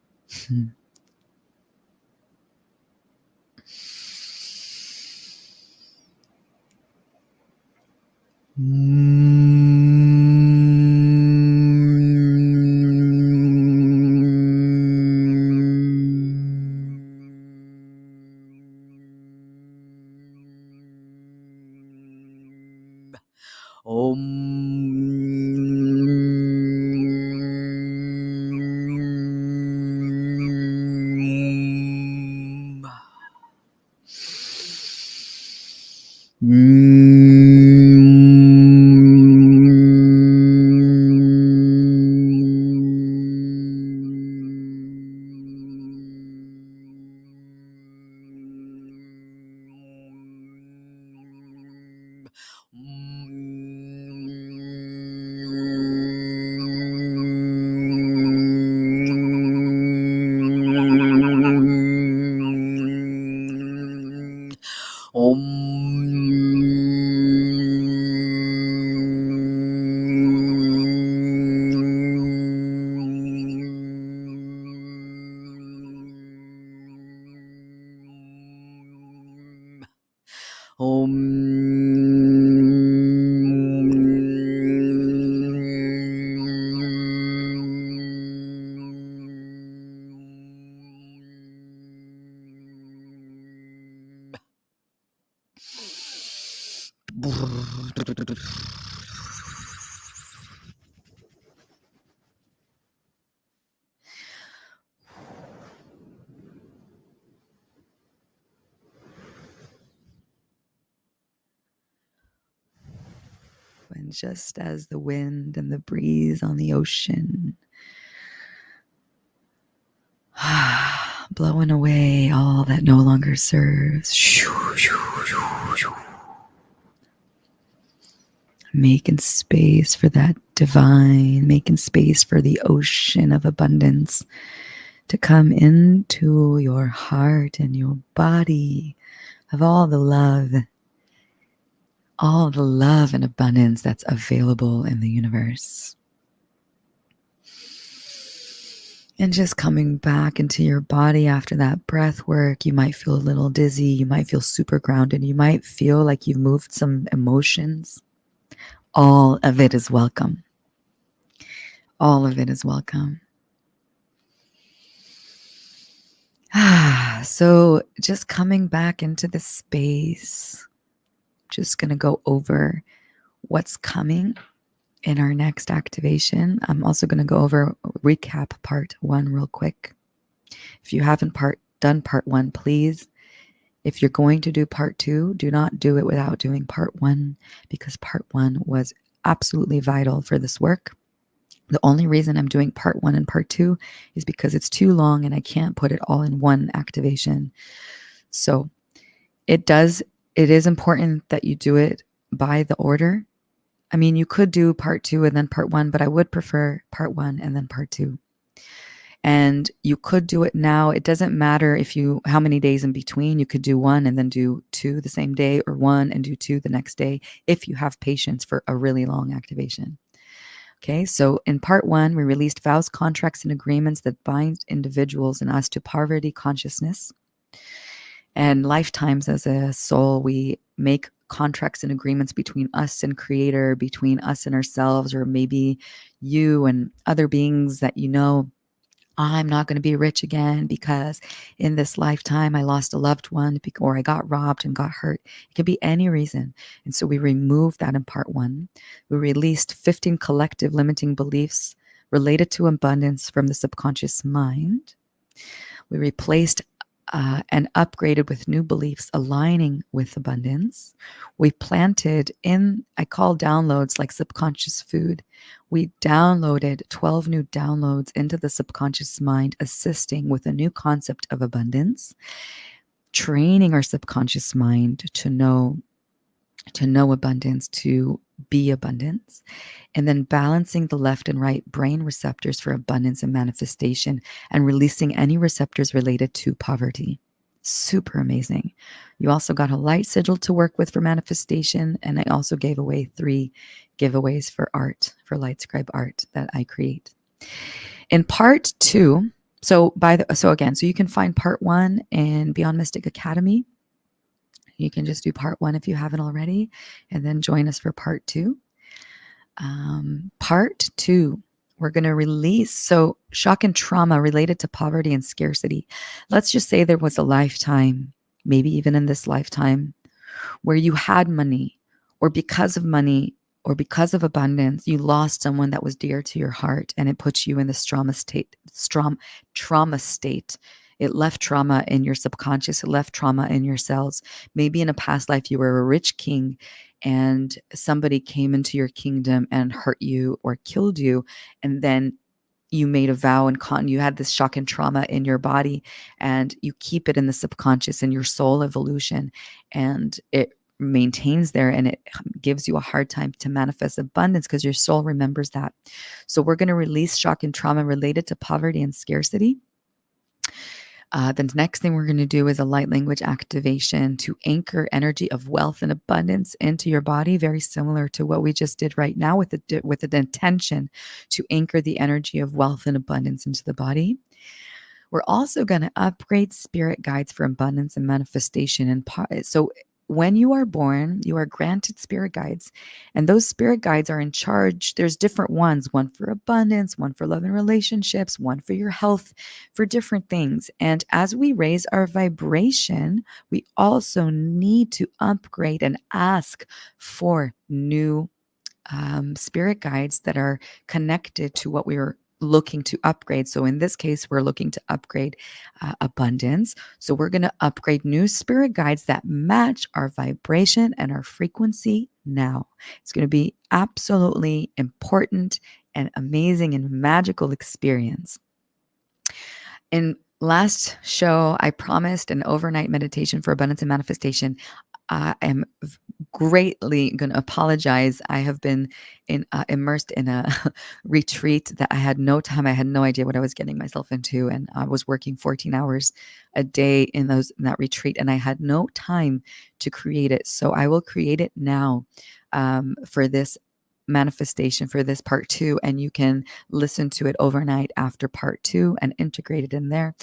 Speaker 1: Om And just as the wind and the breeze on the ocean blowing away all that no longer serves. Making space for that divine, making space for the ocean of abundance to come into your heart and your body of all the love and abundance that's available in the universe. And just coming back into your body after that breath work, you might feel a little dizzy, you might feel super grounded, you might feel like you've moved some emotions. All of it is welcome. All of it is welcome. So just coming back into the space, just going to go over what's coming in our next activation. I'm also going to go over recap part 1 real quick. If you haven't done part 1, please, if you're going to do part 2, do not do it without doing part 1, because part 1 was absolutely vital for this work. The only reason I'm doing part 1 and part 2 is because it's too long and I can't put it all in one activation. So it is important that you do it by the order. I mean, you could do part 2 and then part 1, but I would prefer part 1 and then part 2. And you could do it now. It doesn't matter how many days in between. You could do 1 and then do 2 the same day, or 1 and do 2 the next day, if you have patience for a really long activation. Okay, so in part 1, we released vows, contracts, and agreements that bind individuals and us to poverty consciousness. And lifetimes as a soul, we make contracts and agreements between us and Creator, between us and ourselves, or maybe you and other beings that you know. I'm not going to be rich again because in this lifetime I lost a loved one, or I got robbed and got hurt. It could be any reason. And so we removed that in part 1. We released 15 collective limiting beliefs related to abundance from the subconscious mind. We replaced and upgraded with new beliefs aligning with abundance. We planted I call downloads like subconscious food. We downloaded 12 new downloads into the subconscious mind, assisting with a new concept of abundance, training our subconscious mind to know abundance, to be abundance, and then balancing the left and right brain receptors for abundance and manifestation, and releasing any receptors related to poverty. Super amazing. You also got a light sigil to work with for manifestation, and I also gave away 3 giveaways for art, for light scribe art that I create. In part 2, so you can find part 1 in Beyond Mystic Academy. You can just do part 1 if you haven't already, and then join us for part 2. Part 2, we're going to release shock and trauma related to poverty and scarcity. Let's just say there was a lifetime, maybe even in this lifetime, where you had money, or because of money, or because of abundance, you lost someone that was dear to your heart, and it puts you in this trauma state. It left trauma in your subconscious. It left trauma in your cells. Maybe in a past life, you were a rich king and somebody came into your kingdom and hurt you or killed you. And then you made a vow and you had this shock and trauma in your body, and you keep it in the subconscious in your soul evolution, and it maintains there, and it gives you a hard time to manifest abundance because your soul remembers that. So we're going to release shock and trauma related to poverty and scarcity. The next thing we're going to do is a light language activation to anchor energy of wealth and abundance into your body, very similar to what we just did right now, with an intention to anchor the energy of wealth and abundance into the body. We're also going to upgrade spirit guides for abundance and manifestation. And so when you are born, you are granted spirit guides, and those spirit guides are in charge. There's different ones, one for abundance, one for love and relationships, one for your health, for different things. And as we raise our vibration, we also need to upgrade and ask for new spirit guides that are connected to what we are looking to upgrade. So in this case, we're looking to upgrade abundance. So we're going to upgrade new spirit guides that match our vibration and our frequency now. It's going to be absolutely important and amazing and magical experience. In last show, I promised an overnight meditation for abundance and manifestation. I am greatly going to apologize. I have been immersed in a retreat that I had no time. I had no idea what I was getting myself into, and I was working 14 hours a day in that retreat, and I had no time to create it. So I will create it now for this manifestation, for this part 2, and you can listen to it overnight after part 2 and integrate it in there.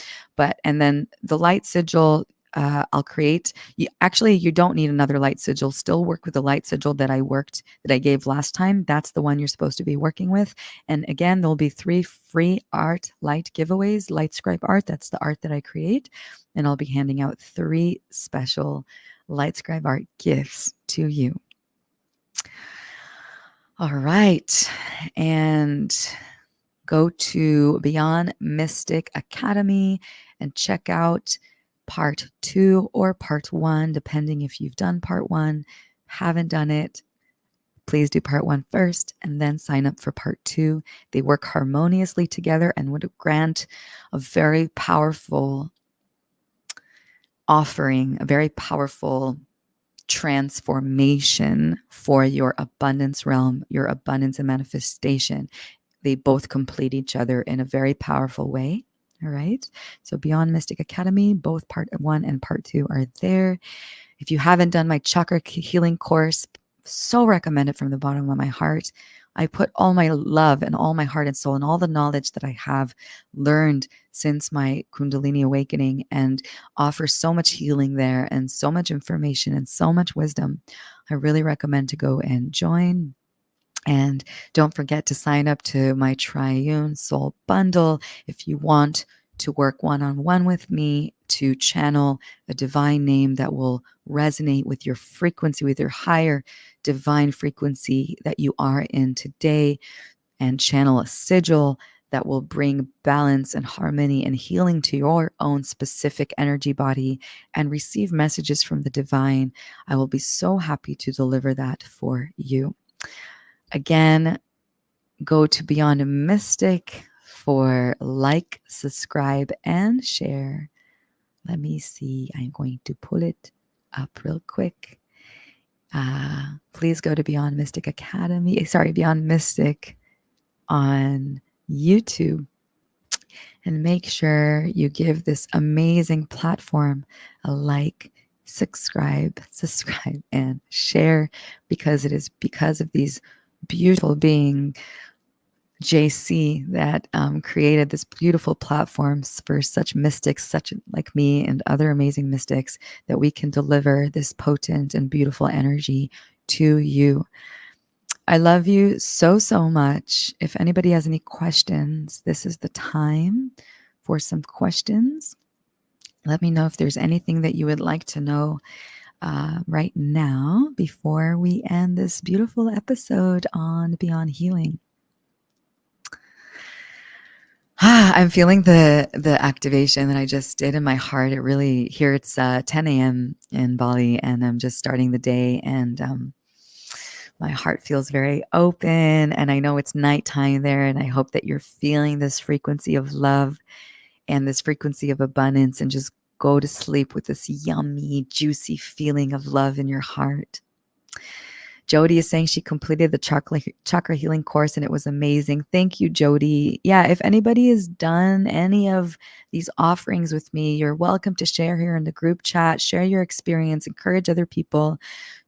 Speaker 1: And then the light sigil, I'll create. You don't need another light sigil. Still work with the light sigil that I gave last time. That's the one you're supposed to be working with. And again, there'll be 3 free art light giveaways. Light scribe art, that's the art that I create. And I'll be handing out 3 special light scribe art gifts to you. All right. And go to Beyond Mystic Academy and check out part 2 or part 1, depending if you've done part 1. Haven't done it, please do part 1 first and then sign up for part 2. They work harmoniously together and would grant a very powerful offering, a very powerful transformation for your abundance realm, your abundance and manifestation. They both complete each other in a very powerful way. All right. So Beyond Mystic Academy, both part 1 and part 2 are there. If you haven't done my chakra healing course, so recommend it from the bottom of my heart. I put all my love and all my heart and soul and all the knowledge that I have learned since my Kundalini awakening, and offer so much healing there and so much information and so much wisdom. I really recommend to go and join. And don't forget to sign up to my Triune Soul Bundle if you want to work one-on-one with me to channel a divine name that will resonate with your frequency, with your higher divine frequency that you are in today, and channel a sigil that will bring balance and harmony and healing to your own specific energy body, and receive messages from the divine. I will be so happy to deliver that for you. Again, go to Beyond Mystic for like, subscribe, and share. Let me see. I'm going to pull it up real quick. Please go to Beyond Mystic Academy. Beyond Mystic on YouTube. And make sure you give this amazing platform a like, subscribe, and share, because it is because of these beautiful being JC that created this beautiful platforms for such mystics, such like me and other amazing mystics, that we can deliver this potent and beautiful energy to you. I love you so, so much. If anybody has any questions, this is the time for some questions. Let me know if there's anything that you would like to know right now before we end this beautiful episode on Beyond Healing. I'm feeling the activation that I just did in my heart. It really, here it's 10 a.m. in Bali, and I'm just starting the day, and my heart feels very open, and I know it's nighttime there, and I hope that you're feeling this frequency of love and this frequency of abundance, and just go to sleep with this yummy, juicy feeling of love in your heart. Jody is saying she completed the chakra healing course and it was amazing. Thank you, Jody. Yeah, if anybody has done any of these offerings with me, you're welcome to share here in the group chat, share your experience, encourage other people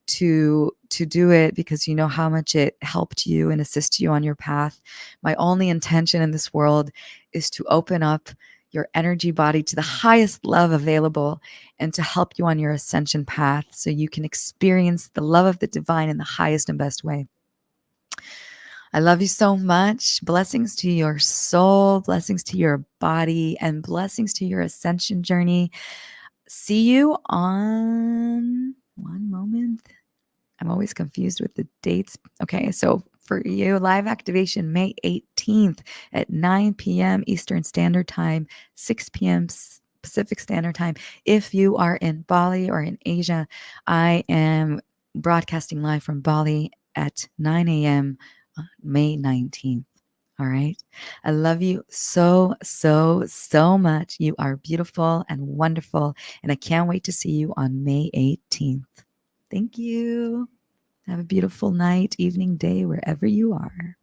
Speaker 1: to do it, because you know how much it helped you and assist you on your path. My only intention in this world is to open up your energy body to the highest love available and to help you on your ascension path so you can experience the love of the divine in the highest and best way. I love you so much. Blessings to your soul, blessings to your body, and blessings to your ascension journey. See you on one moment. I'm always confused with the dates. Okay, so for you, live activation May 18th at 9 p.m. Eastern Standard Time, 6 p.m. Pacific Standard Time. If you are in Bali or in Asia, I am broadcasting live from Bali at 9 a.m. May 19th. All right. I love you so, so, so much. You are beautiful and wonderful. And I can't wait to see you on May 18th. Thank you. Have a beautiful night, evening, day, wherever you are.